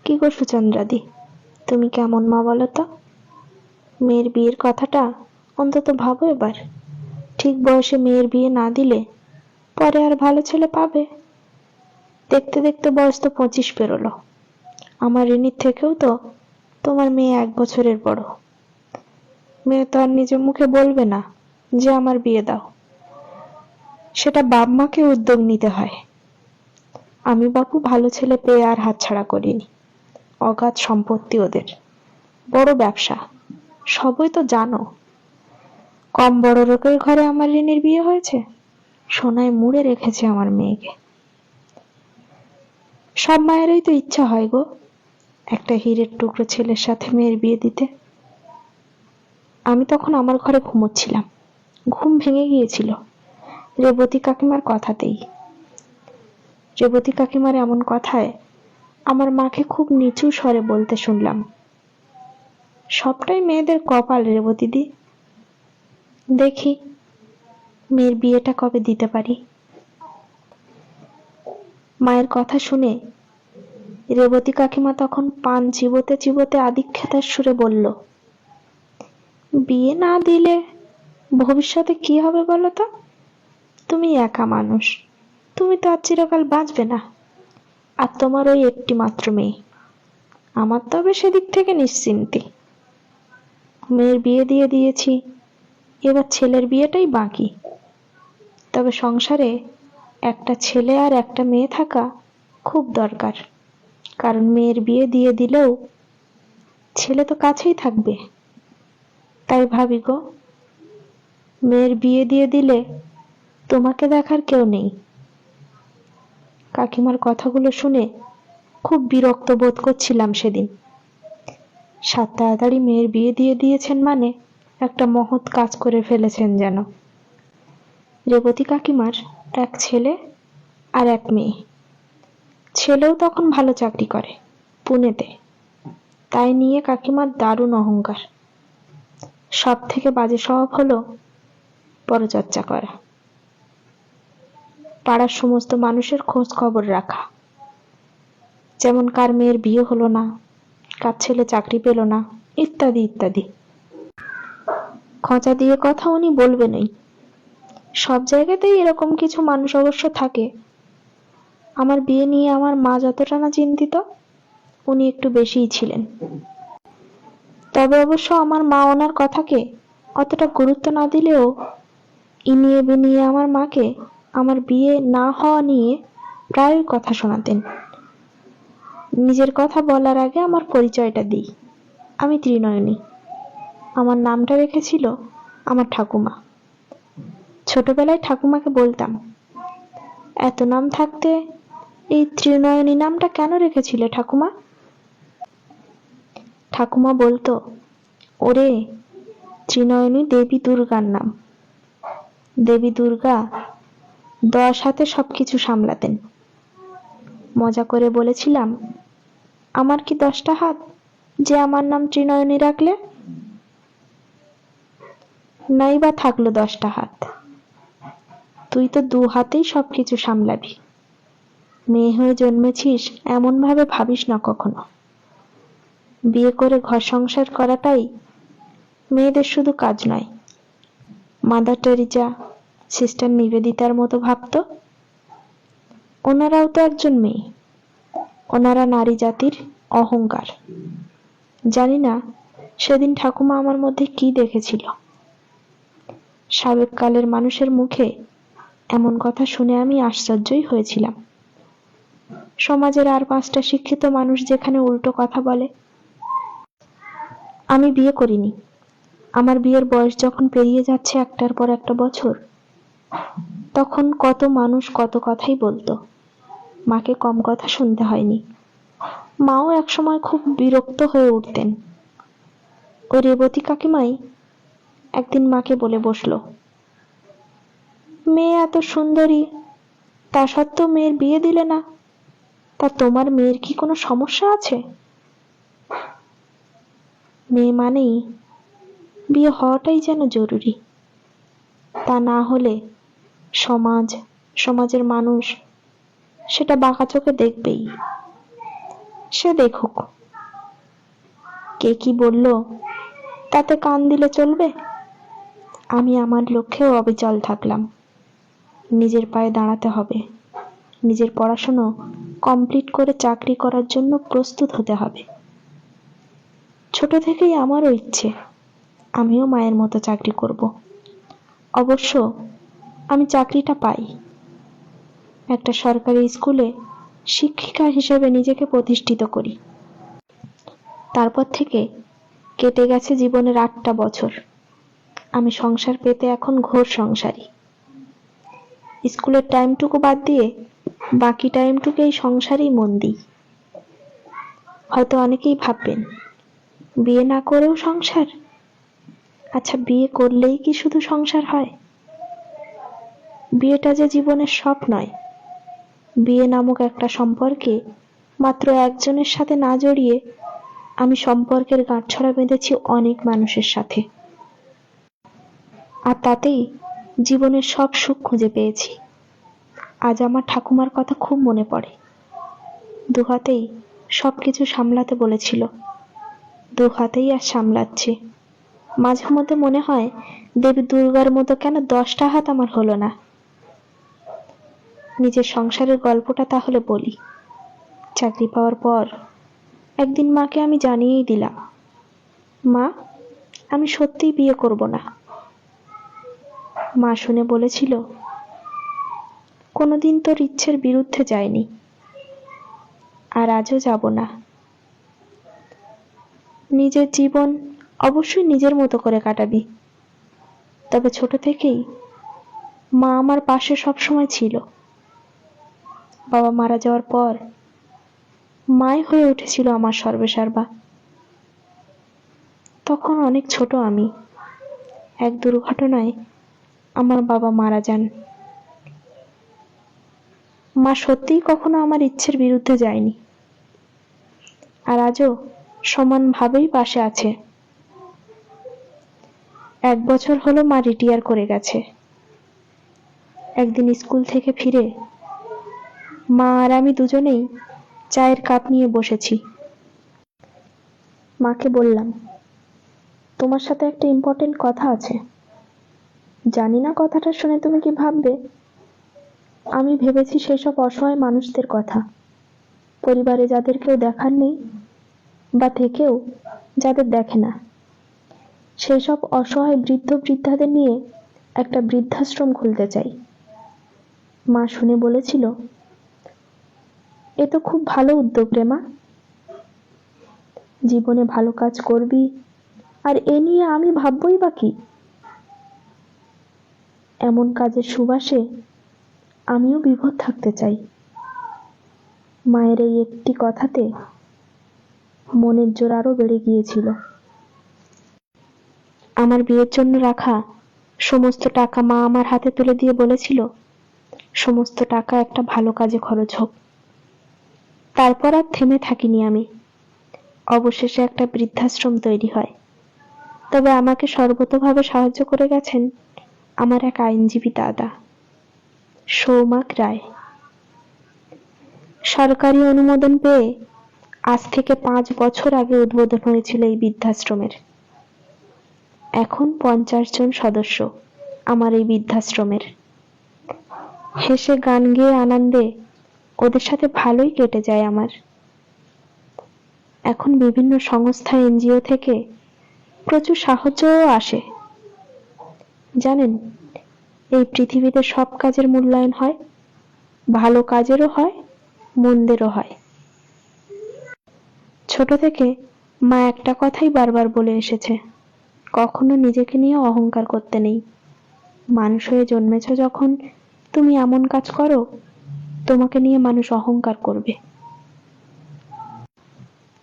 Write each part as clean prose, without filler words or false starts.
কি গো সুচন্দ্রাদি, তুমি কেমন মা বলো তো? মেয়ের বিয়ের কথাটা অন্তত ভাবো এবার। ঠিক বয়সে মেয়ের বিয়ে না দিলে পরে আর ভালো ছেলে পাবে? দেখতে দেখতে বয়স তো 25 পেরোলো। আমার রিনির থেকেও তো তোমার মেয়ে 1 বছরের বড়। মেয়ে তো আর নিজের মুখে বলবে না যে আমার বিয়ে দাও, সেটা বাপ মাকে উদ্যোগ নিতে হয়। আমি বাপু ভালো ছেলে পেয়ে আর হাতছাড়া করিনি। অগাধ সম্পত্তি ওদের, বড় ব্যবসা, সবই তো জানো। কম বড় লোকের ঘরে আমার রিনির বিয়ে হয়েছে, সোনায় মুড়ে রেখেছে আমার মেয়েকে। সব মায়েরই তো ইচ্ছা হয় গো, একটা হীরের টুকরো ছেলের সাথে মেয়ের বিয়ে দিতে। আমি তখন আমার ঘরে ঘুমোচ্ছিলাম, ঘুম ভেঙে গিয়েছিল রেবতী কাকিমার কথাতেই। রেবতী কাকিমার এমন কথায় আমার মাকে খুব নিচু স্বরে বলতে শুনলাম, সবটাই মেয়েদের কপাল রেবতীদি। দেখি মেয়ের বিয়েটা কবে দিতে পারি। মায়ের কথা শুনে রেবতী কাকিমা তখন পান চিবোতে চিবোতে আদিক্ষেতার সুরে বলল, বিয়ে না দিলে ভবিষ্যতে কি হবে বলো তো? তুমি একা মানুষ, তুমি তো আর চিরকাল বাঁচবে না। আর তোমার ওই একটি মাত্র মেয়ে। আমার তবে সেদিক থেকে নিশ্চিন্তি। মেয়ের বিয়ে দিয়ে দিয়েছি, এবার ছেলের বিয়েটাই বাকি। তবে সংসারে একটা ছেলে আর একটা মেয়ে থাকা খুব দরকার, কারণ মেয়ের বিয়ে দিয়ে দিলেও ছেলে তো কাছেই থাকবে। তাই ভাবি গো, মেয়ের বিয়ে দিয়ে দিলে তোমাকে দেখার কেউ নেই। কাকিমার কথাগুলো শুনে খুব বিরক্ত বোধ করছিলাম সেদিন। সাত তাড়াতাড়ি মেয়ের বিয়ে দিয়ে দিয়েছেন মানে একটা মহৎ কাজ করে ফেলেছেন যেন। রেবতী কাকিমার এক ছেলে আর এক মেয়ে। ছেলেও তখন ভালো চাকরি করে পুনেতে, তাই নিয়ে কাকিমার দারুণ অহংকার। সব থেকে বাজে স্বভাব হলো পরচর্চা করা, পাড়ার সমস্ত মানুষের খোঁজ খবর রাখা, যেমন কার মেয়ের বিয়ে হলো না, কার ছেলে চাকরি পেল না, ইত্যাদি ইত্যাদি। খোঁচা দিয়ে কথা উনি বলবেনই। সব জায়গাতেই এরকম কিছু মানুষ অবশ্য থাকে। আমার বিয়ে নিয়ে আমার মা যতটা না চিন্তিত, উনি একটু বেশিই ছিলেন। তবে অবশ্য আমার মা ওনার কথাকে অতটা গুরুত্ব না দিলেও ইনিয়ে বিনিয়ে আমার মাকে আমার বিয়ে না হওয়া নিয়ে প্রায় কথা শোনাতেন। নিজের কথা বলার আগে আমার পরিচয়টা দিই, আমি ত্রিনয়নী। আমার নামটা রেখেছিল আমার ঠাকুমা। ছোটবেলায় ঠাকুমাকে বলতাম, এত নাম থাকতে এই ত্রিনয়নী নামটা কেন রেখেছিলে ঠাকুমা? ঠাকুমা বলতো, ওরে, ত্রিনয়নী দেবী দুর্গার নাম। দেবী দুর্গা 10 হাতে সবকিছু সামলাতেন। মজা করে বলেছিলাম, আমার কি 10টা হাত যে আমার নাম ত্রিনয়নী রাখলে? নাই বা থাকলো 10টা হাত, তুই তো 2 হাতেই সবকিছু সামলাবি। মেয়ে হয়ে জন্মেছিস এমন ভাবে ভাবিস না কখনো। বিয়ে করে ঘর সংসার করাটাই মেয়েদের শুধু কাজ নয়। মাদার টেরিজা, সিস্টার নিবেদিতার মতো ভাবতো। ওনারাও তো একজন মেয়ে, ওনারা নারী জাতির অহংকার। জানি না সেদিন ঠাকুমা আমার মধ্যে কি দেখেছিল। সাবেক কালের মানুষের মুখে এমন কথা শুনে আমি আশ্চর্যই হয়েছিলাম। সমাজের আর 5টা শিক্ষিত মানুষ যেখানে উল্টো কথা বলে। আমি বিয়ে করিনি। আমার বিয়ের বয়স যখন পেরিয়ে যাচ্ছে একটার পর একটা বছর, তখন কত মানুষ কত কথাই বলতো। মাকে কম কথা শুনতে হয়নি। মাও একসময় খুব বিরক্ত হয়ে উঠতেন। ও রেবতী কাকিমাই একদিন মাকে বলে বসলো, মেয়ে এত সুন্দরী, তা সত্ত্বেও মেয়ের বিয়ে দিলে না, তা তোমার মেয়ের কি কোনো সমস্যা আছে? মেয়ে মানেই বিয়ে হওয়াটাই যেন জরুরি। তা না হলে সমাজের মানুষ সেটা বাঁকা চোখে দেখবেই। সে দেখুক, কে কি বলল তাতে কান দিলে চলবে? আমি আমার লক্ষ্যেও অবিচল থাকলাম। নিজের পায়ে দাঁড়াতে হবে, নিজের পড়াশোনা কমপ্লিট করে চাকরি করার জন্য প্রস্তুত হতে হবে। ছোট থেকেই আমারও ইচ্ছে আমিও মায়ের মতো চাকরি করব। অবশ্য আমি চাকরিটা পাই, একটা সরকারি স্কুলে শিক্ষিকা হিসেবে নিজেকে প্রতিষ্ঠিত করি। তারপর থেকে কেটে গেছে জীবনের 8টা বছর। আমি সংসার পেতে এখন ঘোর সংসারী। স্কুলের টাইমটুকু বাদ দিয়ে বাকি টাইমটুকু এই সংসারেই মন দিই। হয়তো অনেকেই ভাববেন, বিয়ে না করেও সংসার? আচ্ছা, বিয়ে করলেই কি শুধু সংসার হয়? বিয়েটা যে জীবনের সব নয়। বিয়ে নামক একটা সম্পর্কে মাত্র একজনের সাথে না জড়িয়ে আমি সম্পর্কের গাঁটছড়া বেঁধেছি অনেক মানুষের সাথে, আর তাতেই জীবনের সব সুখ খুঁজে পেয়েছি। আজ আমার ঠাকুমার কথা খুব মনে পড়ে। দুহাতেই সবকিছু সামলাতে বলেছিল, দুহাতেই আর সামলাচ্ছি। মাঝে মধ্যে মনে হয় দেবী দুর্গার মতো কেন 10টা হাত আমার হলো না। নিজের সংসারের গল্পটা তাহলে বলি। চাকরি পাওয়ার পর একদিন মাকে আমি জানিয়েই দিলাম, মা, আমি সত্যিই বিয়ে করব না। মা শুনে বলেছিল, কোনোদিন তোর ইচ্ছের বিরুদ্ধে যায়নি, আর আজও যাব না। নিজের জীবন অবশ্যই নিজের মতো করে কাটাবি, তবে ছোট থেকেই মা আমার পাশে সবসময় ছিল। বাবা মারা যাওয়ার পর মাই হয়ে উঠেছিল আমার সর্বেসর্বা। তখন অনেক ছোট আমি। এক দুর্ঘটনায় আমার বাবা মারা যান। মা সত্যিই কখনো আমার ইচ্ছের বিরুদ্ধে যায়নি, আর আজও সমানভাবেই পাশে আছে। 1 বছর হলো মা রিটায়ার করে গেছে। একদিন স্কুল থেকে ফিরে মা আর আমি দুজনেই চায়ের কাপ নিয়ে বসেছি। মাকে বললাম, তোমার সাথে একটা ইম্পর্টেন্ট কথা আছে। জানি না কথাটা শুনে তুমি কি ভাববে। আমি ভেবেছি সেসব অসহায় মানুষদের কথা, পরিবারে যাদের কেউ দেখার নেই, বা থেকেও যাদের দেখে না, সেই সব অসহায় বৃদ্ধ বৃদ্ধাদের নিয়ে একটা বৃদ্ধাশ্রম খুলতে চাই। মা শুনে বলেছিল, এ তো খুব ভালো উদ্যোগ রে মা। জীবনে ভালো কাজ করবি, আর এ নিয়ে আমি ভাববই বা কি? এমন কাজের সুবাসে আমিও বিভোর থাকতে চাই। মায়ের এই একটি কথাতে মনের জোর আরো বেড়ে গিয়েছিল। আমার বিয়ের জন্য রাখা সমস্ত টাকা মা আমার হাতে তুলে দিয়ে বলেছিল, সমস্ত টাকা একটা ভালো কাজে খরচ হোক। তারপর আর থেমে থাকিনি আমি। অবশেষে একটা বৃদ্ধাশ্রম তৈরি হয়। তবে আমাকে সর্বতোভাবে সাহায্য করে গেছেন আমার এক আইনজীবী দাদা, সৌমাক রায়। সরকারি অনুমোদন পেয়ে আজ থেকে 5 বছর আগে উদ্বোধন হয়েছিল এই বৃদ্ধাশ্রমের। এখন 50 জন সদস্য আমার এই বৃদ্ধাশ্রমের। হেসে গান গেয়ে আনন্দে ওদের সাথে ভালোই কেটে যায় আমার। এখন বিভিন্ন সংস্থা, এনজিও থেকে প্রচুর সাহায্যও আসে। জানেন, এই পৃথিবীতে সব কাজের মূল্যায়ন হয়, ভালো কাজেরও হয়, মন্দেরও হয়। ছোট থেকে মা একটা কথাই বারবার বলে এসেছে, কখনো নিজেকে নিয়ে অহংকার করতে নেই। মানুষ হয়ে জন্মেছ যখন, তুমি এমন কাজ করো, তোমাকে নিয়ে মানুষ অহংকার করবে।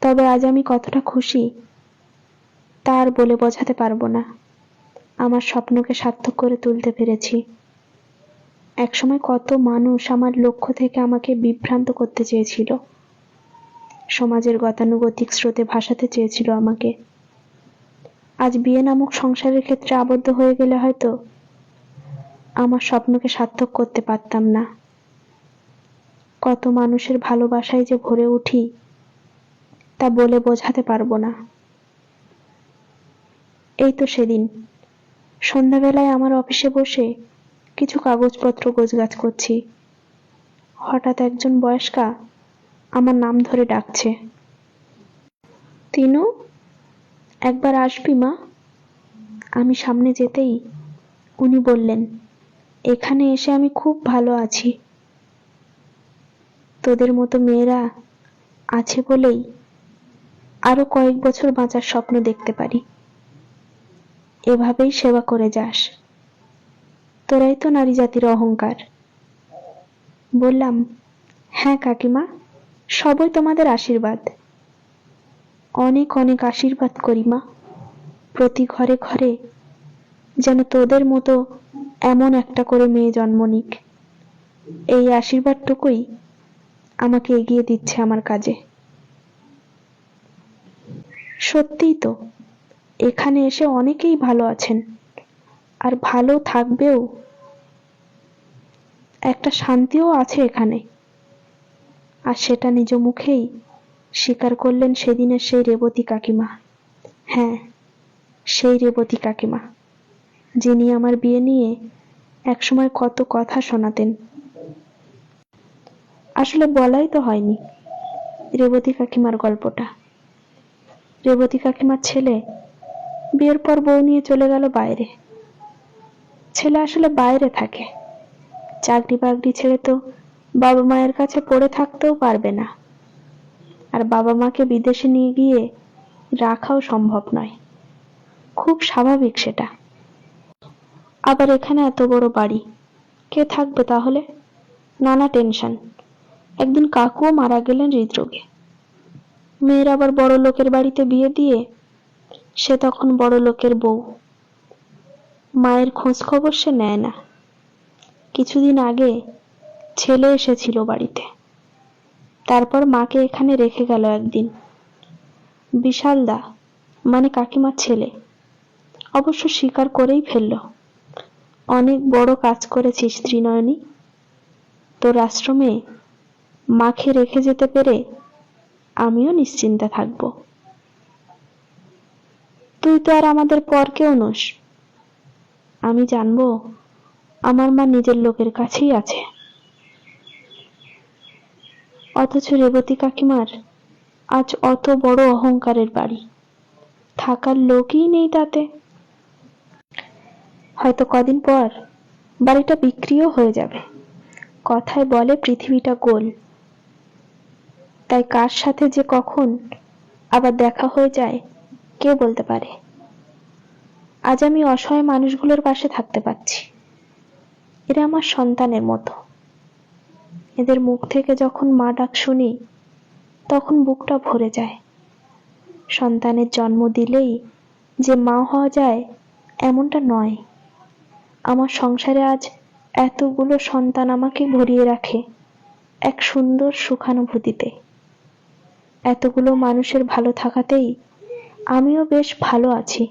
তবে আজ আমি কতটা খুশি তার বলে বোঝাতে পারবো না। আমার স্বপ্নকে সার্থক করে তুলতে পেরেছি। একসময় কত মানুষ আমার লক্ষ্য থেকে আমাকে বিভ্রান্ত করতে চেয়েছিল, সমাজের গতানুগতিক স্রোতে ভাসাতে চেয়েছিল আমাকে। আজ বিয়ে নামক সংসারের ক্ষেত্রে আবদ্ধ হয়ে গেলে হয়তো আমার স্বপ্নকে সার্থক করতে পারতাম না। কত মানুষের ভালোবাসায় যে ভরে উঠি তা বলে বোঝাতে পারবো না। এই তো সেদিন সন্ধ্যাবেলায় আমার অফিসে বসে কিছু কাগজপত্র গোছগাছ করছি, হঠাৎ একজন বয়স্কা আমার নাম ধরে ডাকছে, তিনু, একবার আসবি মা? আমি সামনে যেতেই উনি বললেন, এখানে এসে আমি খুব ভালো আছি। তোদের মতো মেয়েরা আছে বলেই আরো কয়েক বছর বাঁচার স্বপ্ন দেখতে পারি। এভাবেই সেবা করে যাস, তোরাই তো নারী জাতির অহংকার। বললাম, হ্যাঁ কাকিমা, সবই তোমাদের আশীর্বাদ। অনেক অনেক আশীর্বাদ করি মা, প্রতি ঘরে ঘরে যেন তোদের মতো এমন একটা করে মেয়ে জন্ম নিক। এই আশীর্বাদটুকুই আমাকে এগিয়ে দিচ্ছে আমার কাজে। সত্যিই তো, এখানে এসে অনেকেই ভালো আছেন, আর ভালো থাকবেও। একটা শান্তিও আছে এখানে, আর সেটা নিজ মুখেই স্বীকার করলেন সেদিনের সেই রেবতী কাকিমা। হ্যাঁ, সেই রেবতী কাকিমা, যিনি আমার বিয়ে নিয়ে একসময় কত কথা শোনাতেন। আসলে বলাই তো হয়নি রেবতী কাকিমার গল্পটা। রেবতী কাকিমার ছেলে বিয়ের পর বউ নিয়ে চলে গেল বাইরে। ছেলে আসলে বাইরে থাকে, চাকরি বাকরি ছেড়ে তো বাবা মায়ের কাছে পড়ে থাকতেও পারবে না, আর বাবা মাকে বিদেশে নিয়ে গিয়ে রাখাও সম্ভব নয়। খুব স্বাভাবিক সেটা। আবার এখানে এত বড় বাড়ি, কে থাকবে তাহলে? নানা টেনশন। একদিন কাকুও মারা গেলেন হৃদরোগে। মেয়ের আবার বড় লোকের বাড়িতে বিয়ে দিয়ে সে তখন বড় লোকের বউ। মায়ের খোঁজ খবর সে নেয় না। কিছুদিন আগে ছেলে এসেছিল বাড়িতে, তারপর মাকে এখানে রেখে গেল একদিন। বিশালদা মানে কাকিমার ছেলে অবশ্য স্বীকার করেই ফেলল, অনেক বড় কাজ করেছিস ত্রিনয়নী, তোর আশ্রমে মাকে রেখে যেতে পেরে আমিও নিশ্চিন্তে থাকব। তুই তো আর আমাদের পর কেউ নোস, আমি জানবো আমার মা নিজের লোকের কাছেই আছে। অথচ রেবতী কাকিমার আজ অত বড় অহংকারের বাড়ি, থাকার লোকই নেই তাতে। হয়তো কদিন পর বাড়িটা বিক্রিও হয়ে যাবে। কথায় বলে পৃথিবীটা গোল, তাই কার সাথে যে কখন আবার দেখা হয়ে যায় কে বলতে পারে। আজ আমি অসহায় মানুষগুলোর পাশে থাকতে পারছি। এরা আমার সন্তানের মতো। এদের মুখ থেকে যখন মা ডাক শুনি তখন বুকটা ভরে যায়। সন্তানের জন্ম দিলেই যে মা হওয়া যায় এমনটা নয়। আমার সংসারে আজ এতগুলো সন্তান আমাকে ভরিয়ে রাখে এক সুন্দর সুখানুভূতিতে। এতগুলো মানুষের ভালো থাকাতেই আমিও বেশ ভালো আছি।